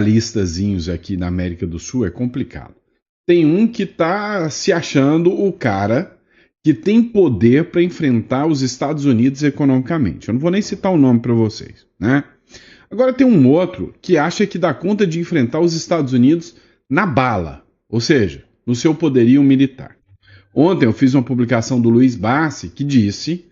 listazinhos aqui na América do Sul é complicado. Tem um que está se achando o cara que tem poder para enfrentar os Estados Unidos economicamente. Eu não vou nem citar o nome para vocês, né? Agora tem um outro que acha que dá conta de enfrentar os Estados Unidos na bala, ou seja, no seu poderio militar. Ontem eu fiz uma publicação do Luiz Bassi que disse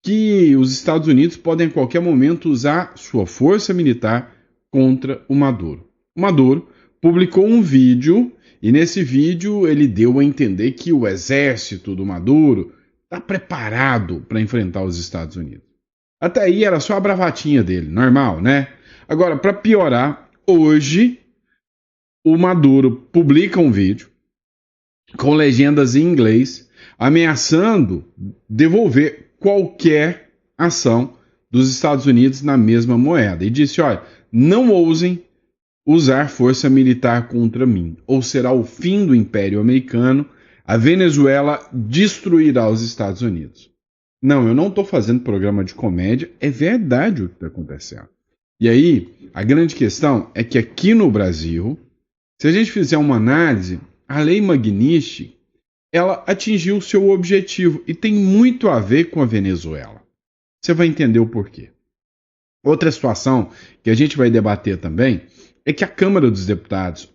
que os Estados Unidos podem a qualquer momento usar sua força militar contra o Maduro. O Maduro publicou um vídeo e nesse vídeo ele deu a entender que o exército do Maduro está preparado para enfrentar os Estados Unidos. Até aí era só a bravatinha dele, normal, né? Agora, para piorar, hoje o Maduro publica um vídeo com legendas em inglês ameaçando devolver qualquer ação dos Estados Unidos na mesma moeda. E disse, olha, não ousem usar força militar contra mim, ou será o fim do Império Americano, a Venezuela destruirá os Estados Unidos. Não, eu não estou fazendo programa de comédia, é verdade o que está acontecendo. E aí, a grande questão é que aqui no Brasil, se a gente fizer uma análise, a Lei Magnitsky, ela atingiu o seu objetivo e tem muito a ver com a Venezuela. Você vai entender o porquê. Outra situação que a gente vai debater também é que a Câmara dos Deputados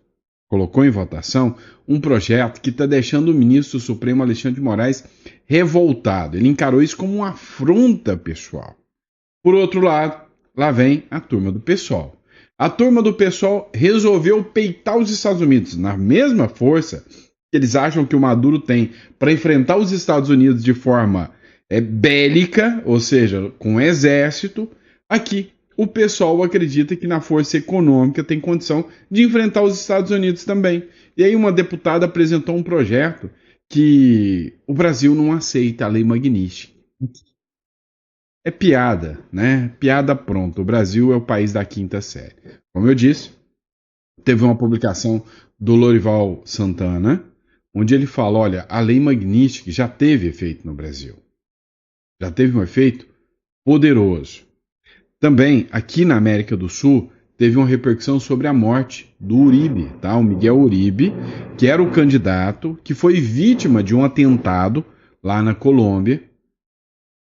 colocou em votação um projeto que está deixando o ministro Supremo Alexandre de Moraes revoltado. Ele encarou isso como uma afronta pessoal. Por outro lado, lá vem a turma do PSOL. A turma do PSOL resolveu peitar os Estados Unidos na mesma força que eles acham que o Maduro tem para enfrentar os Estados Unidos de forma bélica, ou seja, com exército. Aqui, o PSOL acredita que na força econômica tem condição de enfrentar os Estados Unidos também. E aí uma deputada apresentou um projeto que o Brasil não aceita, a Lei Magnitsky. É piada, né? Piada pronta. O Brasil é o país da quinta série. Como eu disse, teve uma publicação do Lorival Santana, onde ele fala, olha, a Lei Magnitsky já teve efeito no Brasil. Já teve um efeito poderoso. Também, aqui na América do Sul, teve uma repercussão sobre a morte do Uribe, tá? O Miguel Uribe, que era o candidato que foi vítima de um atentado lá na Colômbia.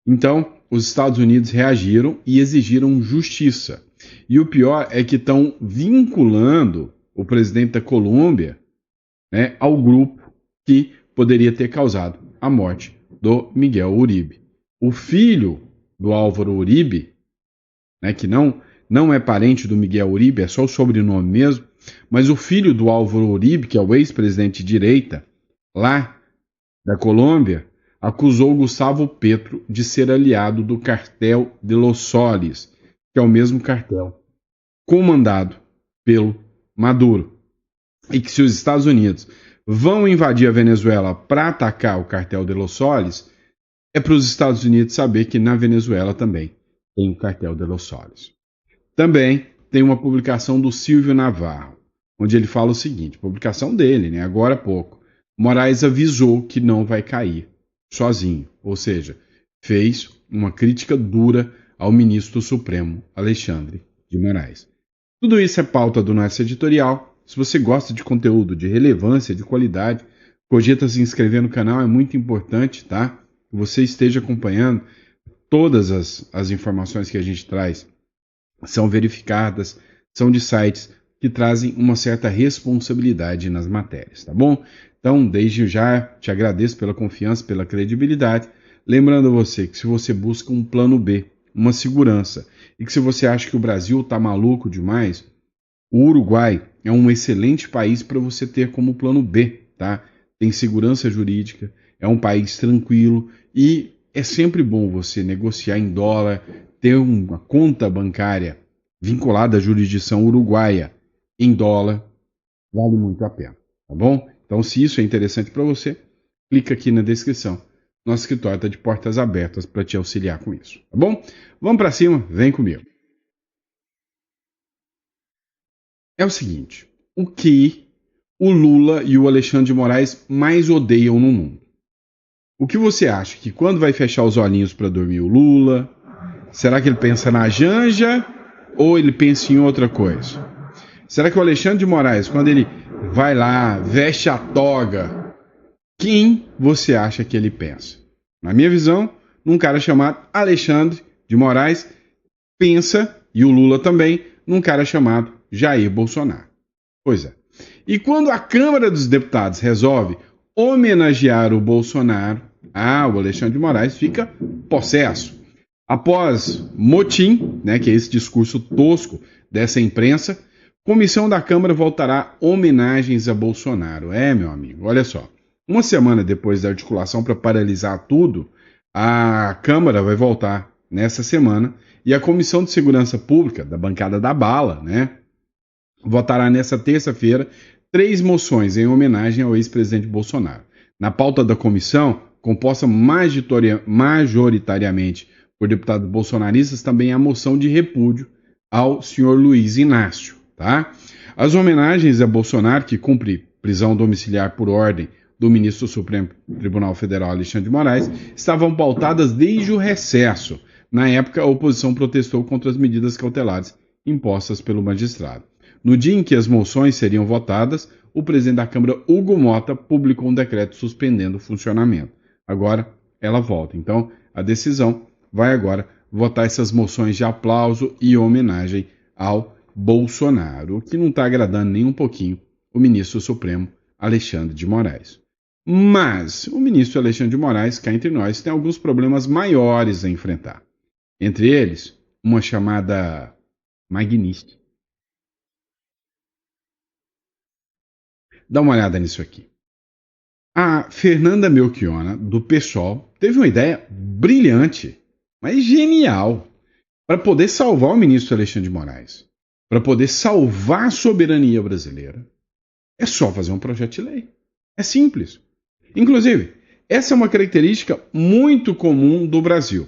Então, os Estados Unidos reagiram e exigiram justiça. E o pior é que estão vinculando o presidente da Colômbia, né, ao grupo que poderia ter causado a morte do Miguel Uribe. O filho do Álvaro Uribe, né, que não é parente do Miguel Uribe, é só o sobrenome mesmo, mas o filho do Álvaro Uribe, que é o ex-presidente de direita lá da Colômbia, acusou Gustavo Petro de ser aliado do cartel de Los Soles, que é o mesmo cartel comandado pelo Maduro. E que se os Estados Unidos vão invadir a Venezuela para atacar o cartel de Los Soles, é para os Estados Unidos saber que na Venezuela também tem o cartel de Los Soles. Também tem uma publicação do Silvio Navarro, onde ele fala o seguinte, publicação dele, né, agora há pouco, Moraes avisou que não vai cair sozinho, ou seja, fez uma crítica dura ao ministro Supremo Alexandre de Moraes. Tudo isso é pauta do nosso editorial. Se você gosta de conteúdo de relevância, de qualidade, cogita se inscrever no canal, é muito importante, tá? Que você esteja acompanhando. Todas as informações que a gente traz são verificadas, são de sites que trazem uma certa responsabilidade nas matérias, tá bom? Então, desde já, te agradeço pela confiança, pela credibilidade. Lembrando a você que se você busca um plano B, uma segurança, e que se você acha que o Brasil está maluco demais, o Uruguai é um excelente país para você ter como plano B, tá? Tem segurança jurídica, é um país tranquilo e é sempre bom você negociar em dólar, ter uma conta bancária vinculada à jurisdição uruguaia em dólar, vale muito a pena, tá bom? Então, se isso é interessante para você, clica aqui na descrição. Nosso escritório está de portas abertas para te auxiliar com isso, tá bom? Vamos para cima, vem comigo. É o seguinte, o que o Lula e o Alexandre de Moraes mais odeiam no mundo? O que você acha? Que quando vai fechar os olhinhos para dormir o Lula, será que ele pensa na Janja ou ele pensa em outra coisa? Será que o Alexandre de Moraes, quando ele vai lá, veste a toga, quem você acha que ele pensa? Na minha visão, num cara chamado Alexandre de Moraes, pensa, e o Lula também, num cara chamado Jair Bolsonaro. Pois é. E quando a Câmara dos Deputados resolve homenagear o Bolsonaro, o Alexandre de Moraes fica possesso. Após motim, né, que é esse discurso tosco dessa imprensa, comissão da Câmara voltará homenagens a Bolsonaro. Meu amigo, olha só. Uma semana depois da articulação para paralisar tudo, a Câmara vai voltar nessa semana e a Comissão de Segurança Pública, da bancada da bala, né, votará nessa terça-feira 3 moções em homenagem ao ex-presidente Bolsonaro. Na pauta da comissão, composta majoritariamente por deputados bolsonaristas, também há moção de repúdio ao senhor Luiz Inácio. Tá? As homenagens a Bolsonaro, que cumpre prisão domiciliar por ordem do ministro do Supremo Tribunal Federal, Alexandre de Moraes, estavam pautadas desde o recesso. Na época, a oposição protestou contra as medidas cautelares impostas pelo magistrado. No dia em que as moções seriam votadas, o presidente da Câmara, Hugo Mota, publicou um decreto suspendendo o funcionamento. Agora, ela volta. Então, a decisão vai agora votar essas moções de aplauso e homenagem ao Bolsonaro, o que não está agradando nem um pouquinho o ministro Supremo, Alexandre de Moraes. Mas o ministro Alexandre de Moraes, cá entre nós, tem alguns problemas maiores a enfrentar. Entre eles, uma chamada Magnífica. Dá uma olhada nisso aqui. A Fernanda Melchiona, do PSOL, teve uma ideia brilhante, mas genial, para poder salvar o ministro Alexandre de Moraes, para poder salvar a soberania brasileira. É só fazer um projeto de lei. É simples. Inclusive, essa é uma característica muito comum do Brasil.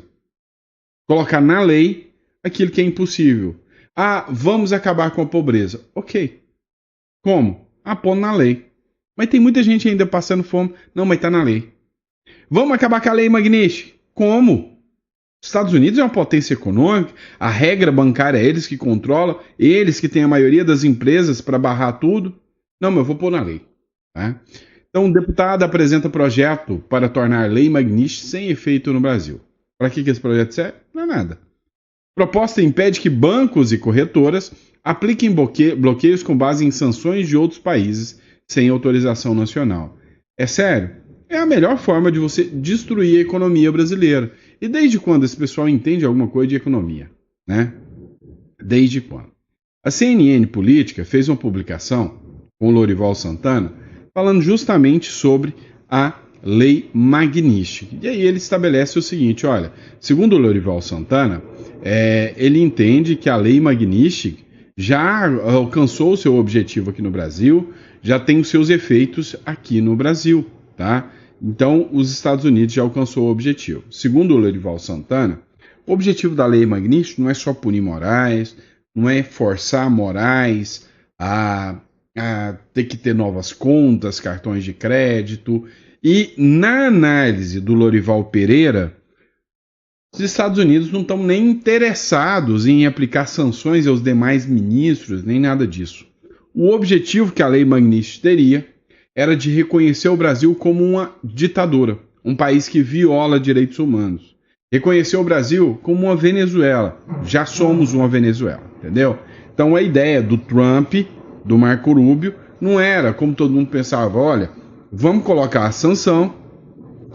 Colocar na lei aquilo que é impossível. Vamos acabar com a pobreza. Ok. Como? Pondo na lei. Mas tem muita gente ainda passando fome. Não, mas está na lei. Vamos acabar com a lei Magnífica? Como? Os Estados Unidos é uma potência econômica, a regra bancária é eles que controlam, eles que têm a maioria das empresas para barrar tudo. Não, mas eu vou pôr na lei. Tá? Então, o deputado apresenta projeto para tornar a lei Magnífica sem efeito no Brasil. Para que esse projeto serve? Não nada. Proposta impede que bancos e corretoras apliquem bloqueios com base em sanções de outros países sem autorização nacional. É sério? É a melhor forma de você destruir a economia brasileira. E desde quando esse pessoal entende alguma coisa de economia? Né? Desde quando? A CNN Política fez uma publicação com o Lorival Santana falando justamente sobre a Lei Magnífica. E aí ele estabelece o seguinte, olha, segundo o Lorival Santana, ele entende que a Lei Magnífica já alcançou o seu objetivo aqui no Brasil, já tem os seus efeitos aqui no Brasil, tá? Então, os Estados Unidos já alcançou o objetivo. Segundo o Lorival Santana, o objetivo da Lei Magnífica não é só punir Moraes, não é forçar Moraes a ter que ter novas contas, cartões de crédito. E na análise do Lorival Pereira, os Estados Unidos não estão nem interessados em aplicar sanções aos demais ministros, nem nada disso. O objetivo que a Lei Magnífica teria era de reconhecer o Brasil como uma ditadura, um país que viola direitos humanos. Reconhecer o Brasil como uma Venezuela. Já somos uma Venezuela, entendeu? Então a ideia do Trump, do Marco Rubio, não era, como todo mundo pensava, olha, vamos colocar a sanção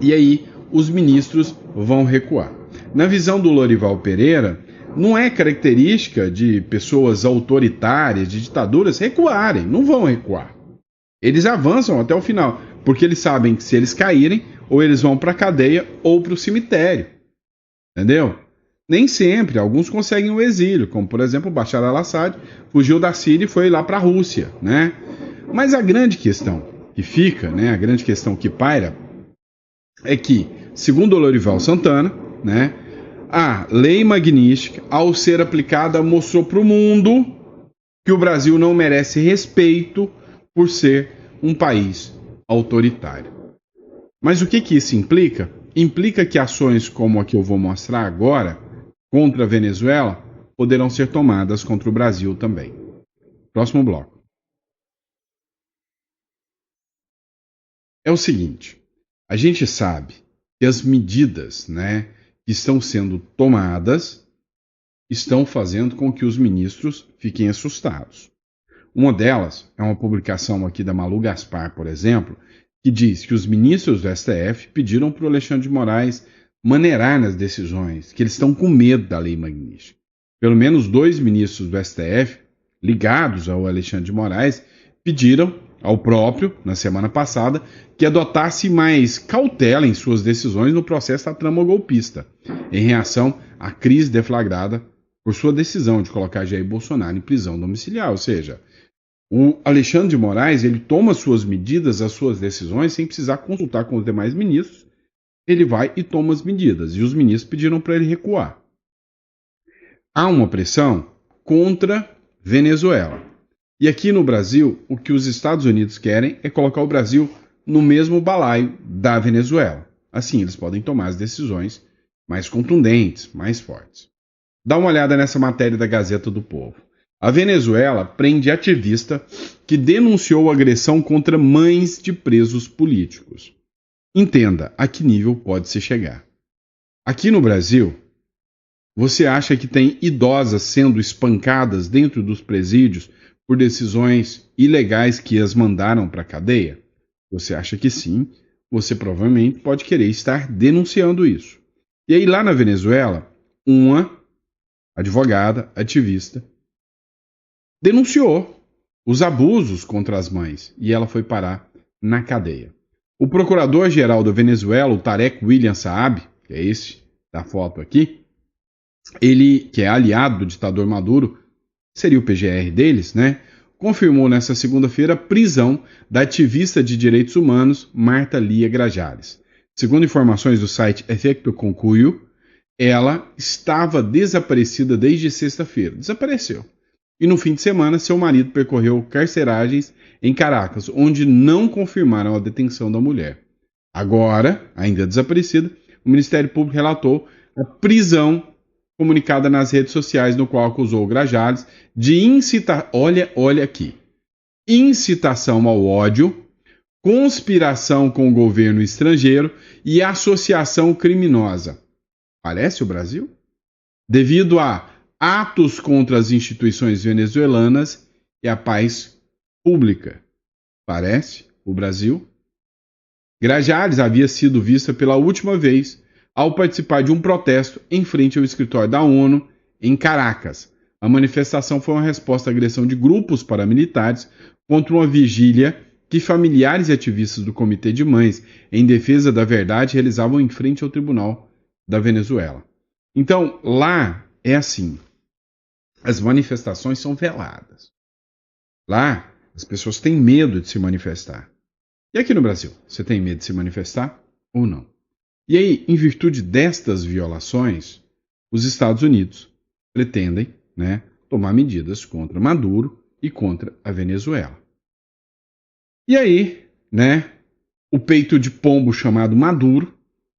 e aí os ministros vão recuar. Na visão do Lorival Pereira, não é característica de pessoas autoritárias, de ditaduras, recuarem, não vão recuar. Eles avançam até o final, porque eles sabem que se eles caírem, ou eles vão para a cadeia ou para o cemitério. Entendeu? Nem sempre, alguns conseguem o exílio, como por exemplo o Bashar al-Assad fugiu da Síria e foi lá para a Rússia, né? Mas a grande questão que fica, né, a grande questão que paira, é que, segundo o Lorival Santana, né, a Lei Magnífica, ao ser aplicada, mostrou para o mundo que o Brasil não merece respeito por ser um país autoritário. Mas o que isso implica? Implica que ações como a que eu vou mostrar agora, contra a Venezuela, poderão ser tomadas contra o Brasil também. Próximo bloco. É o seguinte, a gente sabe que as medidas, né, que estão sendo tomadas estão fazendo com que os ministros fiquem assustados. Uma delas é uma publicação aqui da Malu Gaspar, por exemplo, que diz que os ministros do STF pediram para o Alexandre de Moraes maneirar nas decisões, que eles estão com medo da Lei Magnífica. Pelo menos 2 ministros do STF, ligados ao Alexandre de Moraes, pediram ao próprio, na semana passada, que adotasse mais cautela em suas decisões no processo da trama golpista, em reação à crise deflagrada por sua decisão de colocar Jair Bolsonaro em prisão domiciliar. Ou seja, o Alexandre de Moraes ele toma suas medidas, as suas decisões, sem precisar consultar com os demais ministros. Ele vai e toma as medidas. E os ministros pediram para ele recuar. Há uma pressão contra Venezuela. E aqui no Brasil, o que os Estados Unidos querem é colocar o Brasil no mesmo balaio da Venezuela. Assim, eles podem tomar as decisões mais contundentes, mais fortes. Dá uma olhada nessa matéria da Gazeta do Povo. A Venezuela prende ativista que denunciou agressão contra mães de presos políticos. Entenda a que nível pode se chegar. Aqui no Brasil, você acha que tem idosas sendo espancadas dentro dos presídios por decisões ilegais que as mandaram para a cadeia? Você acha que sim, você provavelmente pode querer estar denunciando isso. E aí lá na Venezuela, uma advogada, ativista, denunciou os abusos contra as mães e ela foi parar na cadeia. O procurador-geral da Venezuela, o Tarek William Saab, que é esse da foto aqui, ele, que é aliado do ditador Maduro, seria o PGR deles, né? Confirmou nesta segunda-feira a prisão da ativista de direitos humanos Marta Lia Grajales. Segundo informações do site Efecto Concuyo, ela estava desaparecida desde sexta-feira. Desapareceu. E no fim de semana, seu marido percorreu carceragens em Caracas, onde não confirmaram a detenção da mulher. Agora, ainda desaparecida, o Ministério Público relatou a prisão comunicada nas redes sociais, no qual acusou Grajales de olha aqui, incitação ao ódio, conspiração com o governo estrangeiro e associação criminosa. Parece o Brasil? Devido a atos contra as instituições venezuelanas e a paz pública. Parece o Brasil? Grajales havia sido vista pela última vez ao participar de um protesto em frente ao escritório da ONU em Caracas. A manifestação foi uma resposta à agressão de grupos paramilitares contra uma vigília que familiares e ativistas do Comitê de Mães em Defesa da Verdade realizavam em frente ao Tribunal da Venezuela. Então, lá é assim. As manifestações são veladas. Lá, as pessoas têm medo de se manifestar. E aqui no Brasil, você tem medo de se manifestar ou não? E aí, em virtude destas violações, os Estados Unidos pretendem, né, tomar medidas contra Maduro e contra a Venezuela. E aí, né, o peito de pombo chamado Maduro.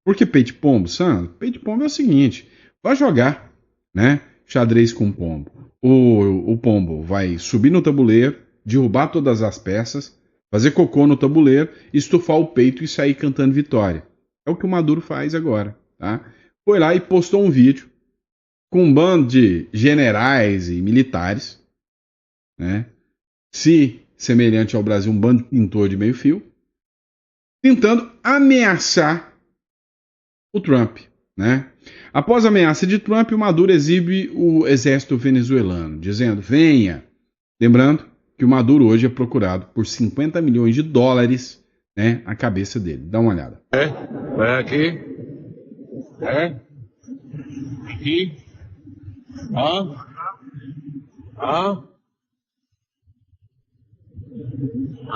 Por que peito de pombo, Sandro? Peito de pombo é o seguinte, vai jogar, né, xadrez com pombo. O pombo vai subir no tabuleiro, derrubar todas as peças, fazer cocô no tabuleiro, estufar o peito e sair cantando vitória. É o que o Maduro faz agora, tá? Foi lá e postou um vídeo com um bando de generais e militares, né? Se semelhante ao Brasil, um bando de pintor de meio fio, tentando ameaçar o Trump, né? Após a ameaça de Trump, o Maduro exibe o exército venezuelano, dizendo, venha. Lembrando que o Maduro hoje é procurado por 50 milhões de dólares, né, a cabeça dele. Dá uma olhada. Vai aqui. Aqui.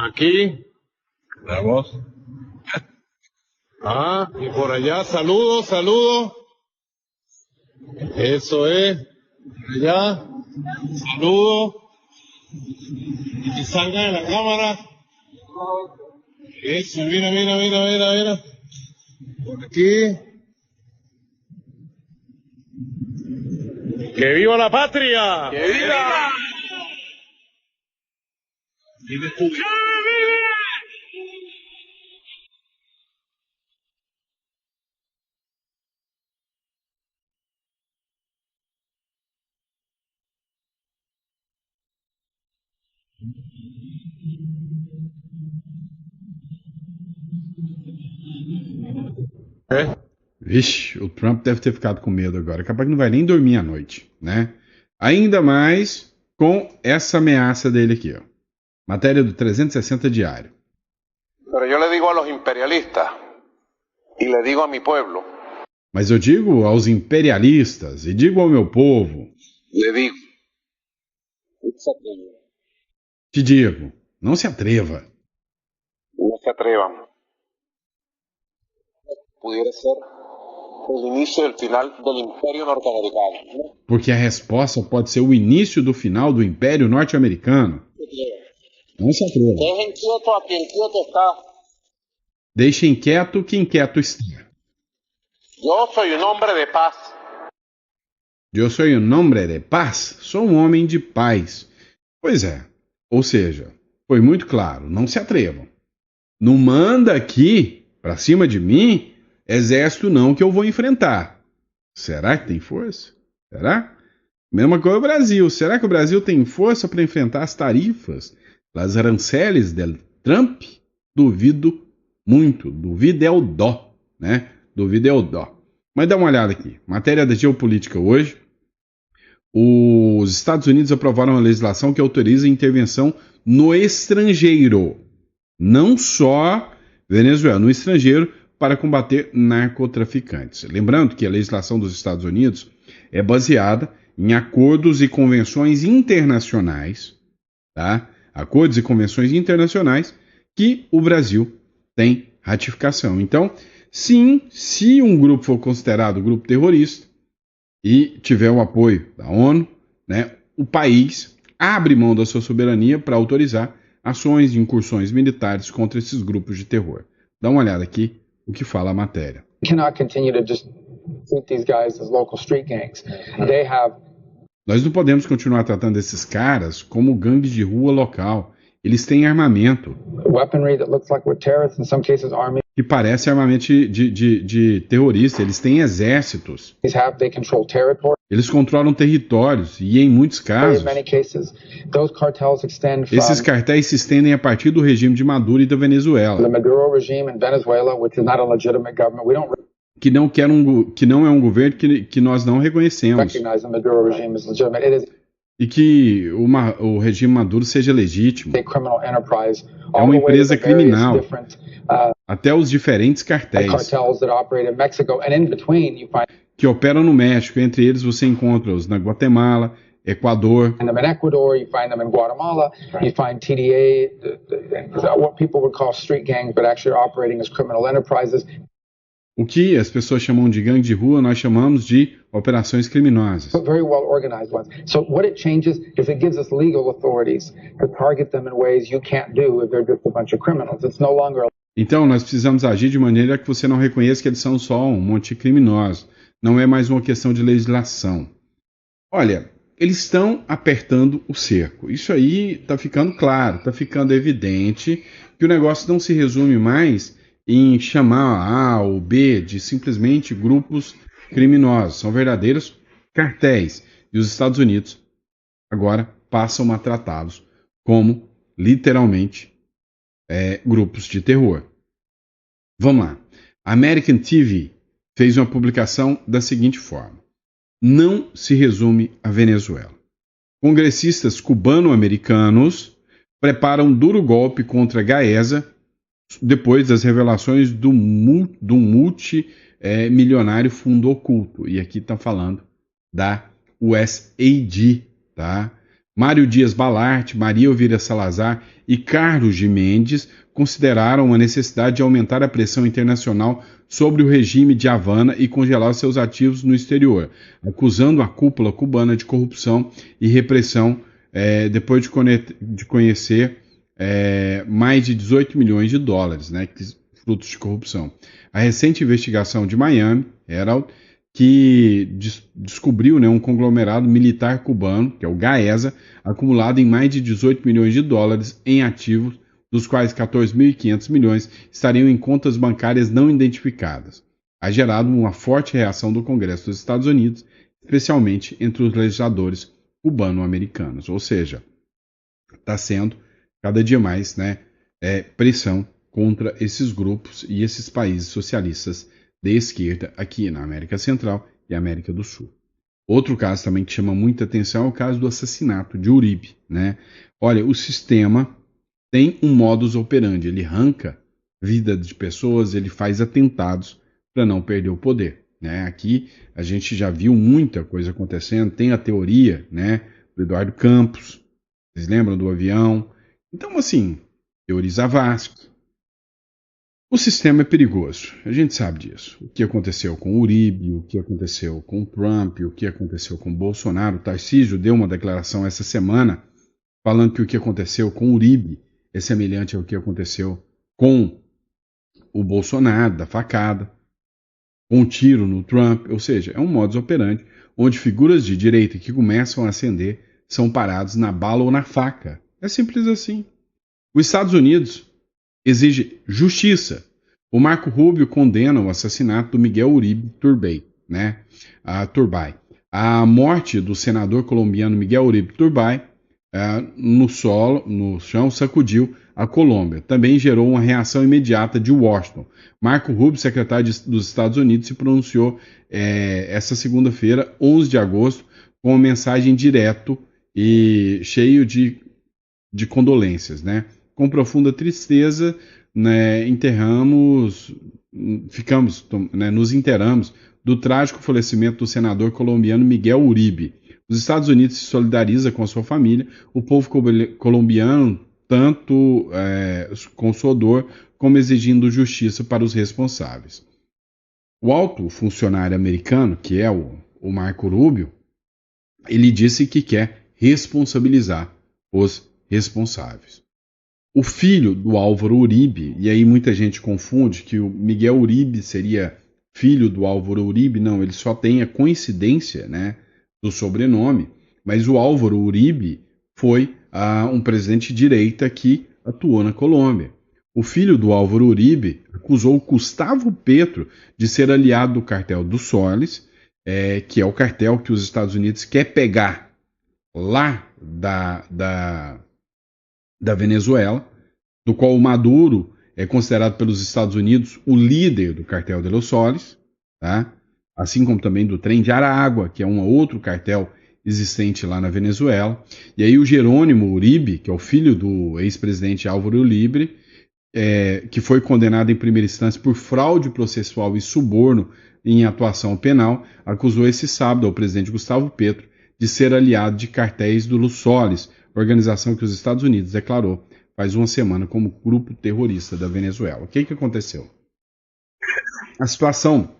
Aquí. Vamos. Y por allá, saludos, saludos. Eso es. Allá. Saludos. Y salga de la cámara. Eso, mira, mira, mira, mira, mira. Por aquí. ¡Que viva la patria! ¡Que viva! Vixe, o Trump deve ter ficado com medo agora. Capaz que não vai nem dormir à noite, né? Ainda mais com essa ameaça dele aqui, ó. Matéria do 360 Diário. Pero yo le digo a los imperialistas y le digo a mi pueblo. Mas eu digo aos imperialistas e digo ao meu povo. Le digo. Te digo, não se atreva. No se atrevan. Pudiera ser el inicio del final del imperio norteamericano. Porque a resposta pode ser o início do final do Império Norte-Americano. Não se atreva. Dejen quieto a quien quieto está. Deixem quieto quem quieto está. Yo soy un hombre de paz. Eu sou um homem de paz. Sou um homem de paz. Pois é. Ou seja, foi muito claro. Não se atrevam. Não manda aqui, pra cima de mim, exército não que eu vou enfrentar. Será que tem força? Será? Mesma coisa o Brasil. Será que o Brasil tem força para enfrentar as tarifas, as aranceles del Trump? Duvido muito. Duvido é o dó, né? Duvido é o dó. Mas dá uma olhada aqui. Matéria da geopolítica hoje. Os Estados Unidos aprovaram uma legislação que autoriza a intervenção no estrangeiro. Não só Venezuela, no estrangeiro, para combater narcotraficantes. Lembrando que a legislação dos Estados Unidos é baseada em acordos e convenções internacionais, tá? Acordos e convenções internacionais que o Brasil tem ratificação. Então, sim, se um grupo for considerado grupo terrorista e tiver o apoio da ONU, né, o país abre mão da sua soberania para autorizar ações de incursões militares contra esses grupos de terror. Dá uma olhada aqui o que fala a matéria. Nós não podemos continuar tratando esses caras como gangues de rua local. Eles têm armamento que parece armamento de terrorista. Eles têm exércitos. Eles controlam territórios e, em muitos casos, esses cartéis se estendem a partir do regime de Maduro e da Venezuela, que não é um governo que nós não reconhecemos, e que o regime Maduro seja legítimo. É uma empresa criminal, até os diferentes cartéis que operam no México. Entre eles você encontra-os na Guatemala, Equador. O que as pessoas chamam de gangue de rua, nós chamamos de operações criminosas. Então, nós precisamos agir de maneira que você não reconheça que eles são só um monte de criminosos. Não é mais uma questão de legislação. Olha, eles estão apertando o cerco. Isso aí está ficando claro, está ficando evidente que o negócio não se resume mais em chamar A ou B de simplesmente grupos criminosos. São verdadeiros cartéis. E os Estados Unidos agora passam a tratá-los como, literalmente, grupos de terror. Vamos lá. American TV fez uma publicação da seguinte forma: não se resume a Venezuela. Congressistas cubano-americanos preparam duro golpe contra Gaesa depois das revelações do multimilionário fundo oculto. E aqui está falando da USAID, tá? Mário Dias Balart, Maria Elvira Salazar e Carlos de Mendes consideraram a necessidade de aumentar a pressão internacional sobre o regime de Havana e congelar seus ativos no exterior, acusando a cúpula cubana de corrupção e repressão depois de conhecer mais de 18 milhões de dólares, né, frutos de corrupção. A recente investigação de Miami Herald, que descobriu, né, um conglomerado militar cubano, que é o GAESA, acumulado em mais de 18 milhões de dólares em ativos, dos quais 14.500 milhões estariam em contas bancárias não identificadas. Ha gerado uma forte reação do Congresso dos Estados Unidos, especialmente entre os legisladores cubano-americanos. Ou seja, está sendo cada dia mais, né, pressão contra esses grupos e esses países socialistas de esquerda aqui na América Central e América do Sul. Outro caso também que chama muita atenção é o caso do assassinato de Uribe, né? Olha, o sistema tem um modus operandi, ele arranca vida de pessoas, ele faz atentados para não perder o poder, né? Aqui a gente já viu muita coisa acontecendo, tem a teoria, né, do Eduardo Campos, vocês lembram do avião? Então, assim, teoria Zavascki. O sistema é perigoso, a gente sabe disso. O que aconteceu com o Uribe, o que aconteceu com o Trump, o que aconteceu com o Bolsonaro. O Tarcísio deu uma declaração essa semana falando que o que aconteceu com o Uribe é semelhante ao que aconteceu com o Bolsonaro, da facada, com um tiro no Trump. Ou seja, é um modus operandi onde figuras de direita que começam a ascender são parados na bala ou na faca. É simples assim. Os Estados Unidos exige justiça. O Marco Rubio condena o assassinato do Miguel Uribe Turbay, né? A morte do senador colombiano Miguel Uribe Turbay no chão, sacudiu a Colômbia. Também gerou uma reação imediata de Washington. Marco Rubio, secretário dos Estados Unidos, se pronunciou essa segunda-feira, 11 de agosto, com uma mensagem direto e cheio de condolências, né? Com profunda tristeza, né, nos inteiramos do trágico falecimento do senador colombiano Miguel Uribe. Os Estados Unidos se solidariza com a sua família, o povo colombiano, tanto com sua dor, como exigindo justiça para os responsáveis. O alto funcionário americano, que é o Marco Rubio, ele disse que quer responsabilizar os responsáveis. O filho do Álvaro Uribe, e aí muita gente confunde que o Miguel Uribe seria filho do Álvaro Uribe, não, ele só tem a coincidência, né, do sobrenome, mas o Álvaro Uribe foi um presidente de direita que atuou na Colômbia. O filho do Álvaro Uribe acusou o Gustavo Petro de ser aliado do cartel dos Soles, que é o cartel que os Estados Unidos quer pegar lá da Venezuela, do qual o Maduro é considerado pelos Estados Unidos o líder do cartel de los Soles, tá? Assim como também do Trem de Aragua, que é um outro cartel existente lá na Venezuela. E aí o Jerônimo Uribe, que é o filho do ex-presidente Álvaro Uribe, que foi condenado em primeira instância por fraude processual e suborno em atuação penal, acusou esse sábado ao presidente Gustavo Petro de ser aliado de cartéis do Los Soles, organização que os Estados Unidos declarou faz uma semana como grupo terrorista da Venezuela. O que aconteceu? A situação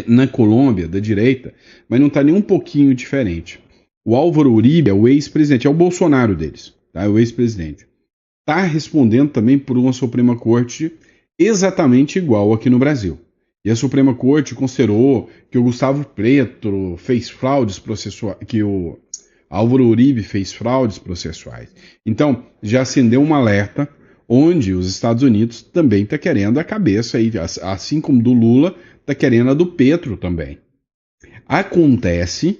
na Colômbia, da direita, mas não está nem um pouquinho diferente. O Álvaro Uribe é o ex-presidente, é o Bolsonaro deles, tá? É o ex-presidente. Está respondendo também por uma Suprema Corte exatamente igual aqui no Brasil. E a Suprema Corte considerou que o Gustavo Petro fez fraudes processuais, que o Álvaro Uribe fez fraudes processuais. Então, já acendeu um alerta onde os Estados Unidos também está querendo a cabeça, aí, assim como do Lula, está querendo a do Petro também. Acontece,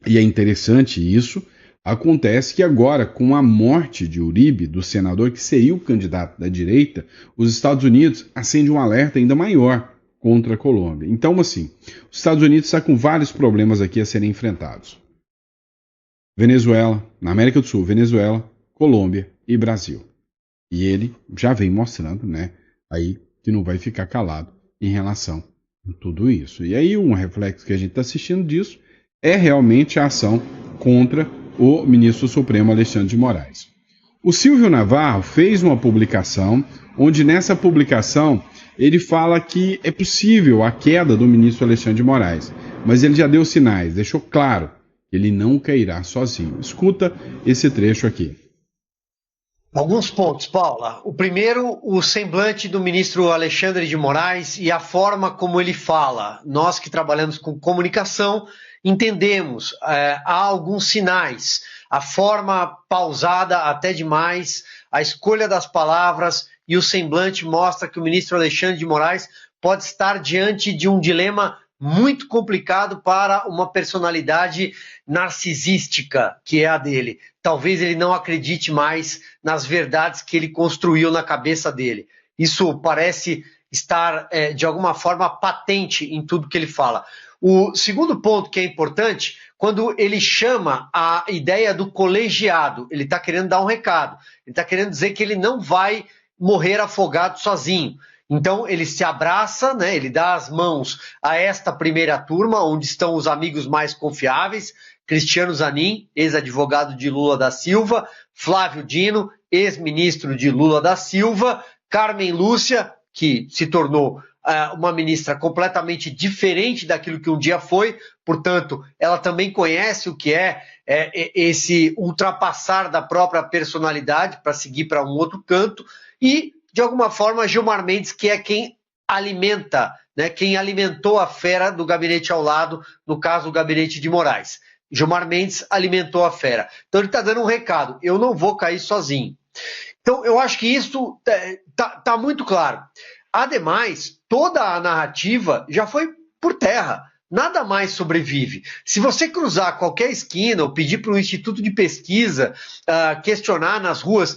e é interessante isso, acontece que agora, com a morte de Uribe, do senador que seria o candidato da direita, os Estados Unidos acendem um alerta ainda maior contra a Colômbia. Então, assim, os Estados Unidos estão com vários problemas aqui a serem enfrentados. Venezuela, na América do Sul, Venezuela, Colômbia e Brasil. E ele já vem mostrando, né, aí que não vai ficar calado em relação a tudo isso. E aí um reflexo que a gente está assistindo disso é realmente a ação contra o ministro Supremo Alexandre de Moraes. O Silvio Navarro fez uma publicação, onde nessa publicação ele fala que é possível a queda do ministro Alexandre de Moraes, mas ele já deu sinais, deixou claro que ele não cairá sozinho. Escuta esse trecho aqui. Alguns pontos, Paula. O primeiro, o semblante do ministro Alexandre de Moraes e a forma como ele fala. Nós que trabalhamos com comunicação entendemos, há alguns sinais. A forma pausada até demais, a escolha das palavras e o semblante mostra que o ministro Alexandre de Moraes pode estar diante de um dilema muito complicado para uma personalidade narcisística, que é a dele. Talvez ele não acredite mais nas verdades que ele construiu na cabeça dele. Isso parece estar, de alguma forma, patente em tudo que ele fala. O segundo ponto que é importante, quando ele chama a ideia do colegiado, ele está querendo dar um recado, ele está querendo dizer que ele não vai morrer afogado sozinho. Então ele se abraça, né, ele dá as mãos a esta primeira turma, onde estão os amigos mais confiáveis, Cristiano Zanin, ex-advogado de Lula da Silva, Flávio Dino, ex-ministro de Lula da Silva, Carmen Lúcia, que se tornou uma ministra completamente diferente daquilo que um dia foi, portanto, ela também conhece o que é esse ultrapassar da própria personalidade para seguir para um outro canto, e, de alguma forma, Gilmar Mendes, que é quem alimenta, né, quem alimentou a fera do gabinete ao lado, no caso, o gabinete de Moraes. Gilmar Mendes alimentou a fera. Então ele está dando um recado, eu não vou cair sozinho. Então eu acho que isso tá muito claro. Ademais, toda a narrativa já foi por terra. Nada mais sobrevive. Se você cruzar qualquer esquina ou pedir para um instituto de pesquisa questionar nas ruas,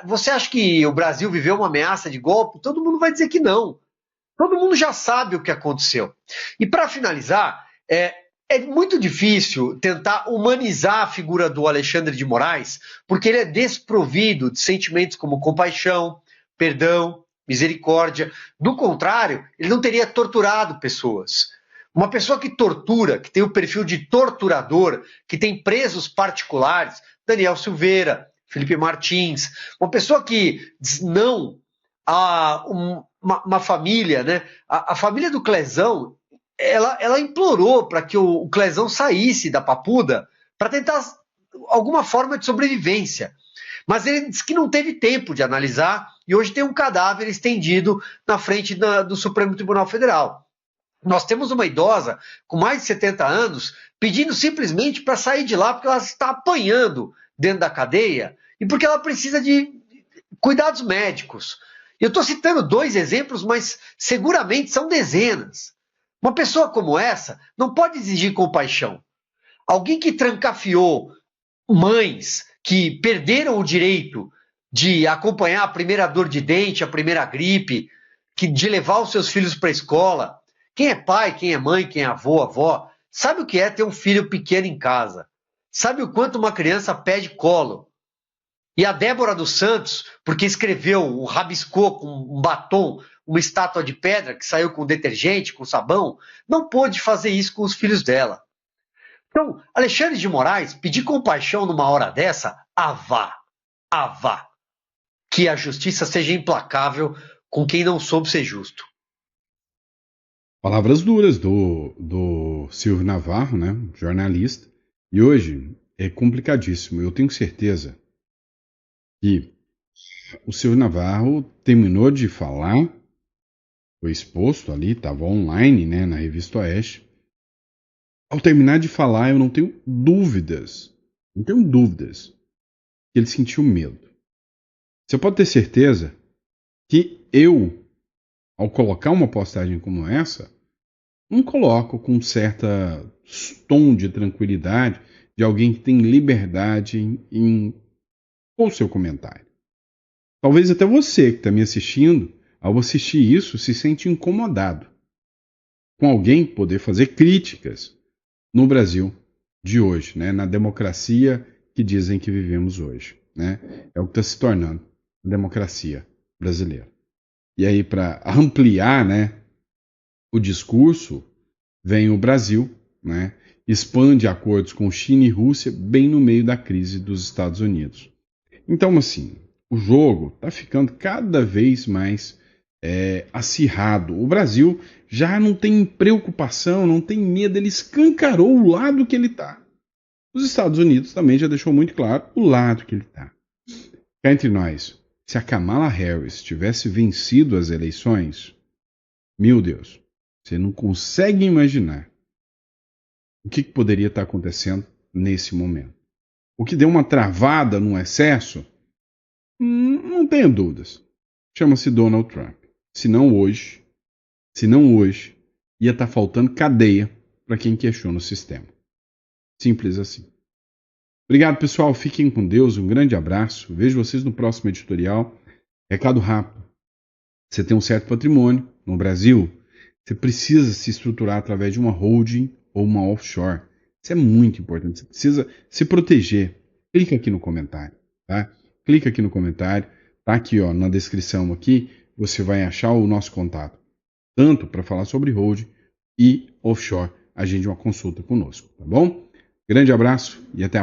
você acha que o Brasil viveu uma ameaça de golpe? Todo mundo vai dizer que não. Todo mundo já sabe o que aconteceu. E para finalizar, é muito difícil tentar humanizar a figura do Alexandre de Moraes, porque ele é desprovido de sentimentos como compaixão, perdão, misericórdia. Do contrário, ele não teria torturado pessoas. Uma pessoa que tortura, que tem o perfil de torturador, que tem presos particulares, Daniel Silveira, Felipe Martins, uma pessoa que diz não a uma família, né? A família do Clezão, ela implorou para que o Clezão saísse da Papuda para tentar alguma forma de sobrevivência. Mas ele disse que não teve tempo de analisar e hoje tem um cadáver estendido na frente do Supremo Tribunal Federal. Nós temos uma idosa com mais de 70 anos pedindo simplesmente para sair de lá porque ela está apanhando dentro da cadeia e porque ela precisa de cuidados médicos. Eu estou citando 2 exemplos, mas seguramente são dezenas. Uma pessoa como essa não pode exigir compaixão. Alguém que trancafiou mães que perderam o direito de acompanhar a primeira dor de dente, a primeira gripe, de levar os seus filhos para a escola. Quem é pai, quem é mãe, quem é avô, avó, sabe o que é ter um filho pequeno em casa. Sabe o quanto uma criança pede colo. E a Débora dos Santos, porque escreveu, rabiscou com um batom, uma estátua de pedra que saiu com detergente, com sabão, não pôde fazer isso com os filhos dela. Então, Alexandre de Moraes, pedir compaixão numa hora dessa, avá. Que a justiça seja implacável com quem não soube ser justo. Palavras duras do Silvio Navarro, né, jornalista. E hoje é complicadíssimo. Eu tenho certeza que o Silvio Navarro terminou de falar, foi exposto ali, estava online, né, na Revista Oeste. Ao terminar de falar, eu não tenho dúvidas que ele sentiu medo. Você pode ter certeza que eu, ao colocar uma postagem como essa, não coloco com certa tom de tranquilidade de alguém que tem liberdade em o seu comentário. Talvez até você que está me assistindo, ao assistir isso, se sente incomodado com alguém poder fazer críticas no Brasil de hoje, né? Na democracia que dizem que vivemos hoje, né? É o que está se tornando a democracia brasileira. E aí, para ampliar, né, o discurso, vem o Brasil, né, expande acordos com China e Rússia bem no meio da crise dos Estados Unidos. Então, assim, o jogo está ficando cada vez mais acirrado. O Brasil já não tem preocupação, não tem medo, ele escancarou o lado que ele está. Os Estados Unidos também já deixou muito claro o lado que ele está. Cá entre nós, se a Kamala Harris tivesse vencido as eleições, meu Deus, você não consegue imaginar o que poderia estar acontecendo nesse momento. O que deu uma travada no excesso, não tenho dúvidas, chama-se Donald Trump. Se não hoje, ia estar faltando cadeia para quem questiona o sistema. Simples assim. Obrigado, pessoal. Fiquem com Deus. Um grande abraço. Vejo vocês no próximo editorial. Recado rápido. Você tem um certo patrimônio no Brasil, você precisa se estruturar através de uma holding ou uma offshore. Isso é muito importante. Você precisa se proteger. Clica aqui no comentário, tá? Clica aqui no comentário. Tá aqui, ó, na descrição aqui, você vai achar o nosso contato. Tanto para falar sobre holding e offshore. Agende uma consulta conosco, tá bom? Grande abraço e até a